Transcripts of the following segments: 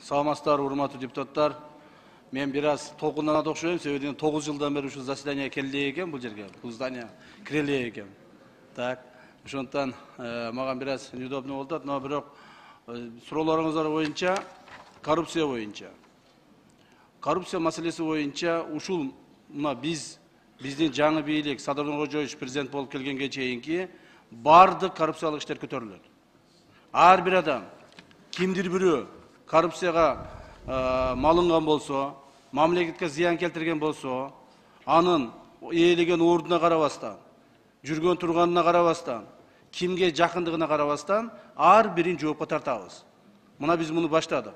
Саламатсыздар, урматтуу депутаттар. Мен biraz толкунданат окшойм, себеби 9 жылдан бери ушул заседание келе экен, бул жерге, бул здание киреле экен. Так, ошондуктан мага biraz неудобно болуп атат, но бирок суроолоруңуздар боюнча, коррупция боюнча. Коррупция маселеси боюнча ушул мына биздин жаңы бийлик Садырдын Кожоевич президент болуп келгенге чейинки бардык коррупциялык иштер көтөрүлөт. Ар бир адам кимдир бирөө коррупцияга малынган болсо, мамлекетке зыян келтирген болсо, анын ээлеген ордуна карабастан, жүргөн турганына карабастан, кимге жакындыгына карабастан ар бирин жоопко тартабыз. Мына биз муну баштадык.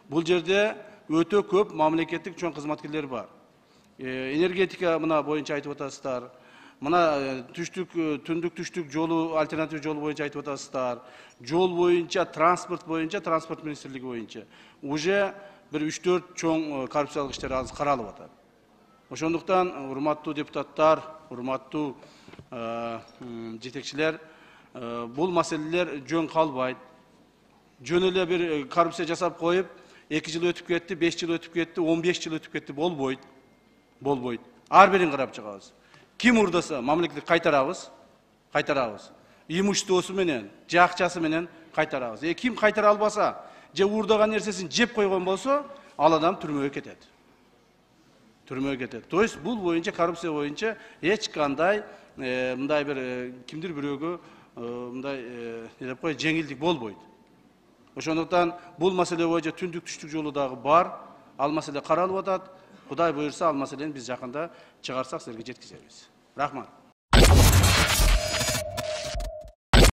Бул жерде өтө көп мамлекеттик чоң кызматкерлер бар. Энергетика мына боюнча айтып атасыздар. Мына түндүк түштүк жолу, альтернатив жол боюнча айтып атасыздар. Жол боюнча, транспорт боюнча, транспорт министрлиги боюнча уже бир 3-4 чоң коррупциялык иштер азыр каралып атат. Ошондуктан урматтуу депутаттар, урматтуу жетекчилер, бул маселелер жөн калбайт. Жөн эле бир коррупция жасап коюп, 2 жыл өтүп кетти, 5 жыл өтүп кетти, 15 жыл өтүп кетти, болбойт. Ар бирин карап чыгабыз. Ким урдаса, мамлекетке кайтарабыз. Имуществосу менен, же акчасы менен кайтарабыз. Ким кайтара албаса, же урдаган нерсесин жеп койгон болсо, ал адам түрмөгө кетет. То есть бул боюнча, коррупция боюнча эч кандай мындай бир кимдир бирөөгө мындай деп кой жеңилдик болбойт. Ошондуктан бул маселе боюнча түндүк түштүк жолу дагы бар. Ал маселе каралып атат. Кудай буйрса, ал маселени биз жакында чыгарсак силерге жеткизебиз. Рахмат.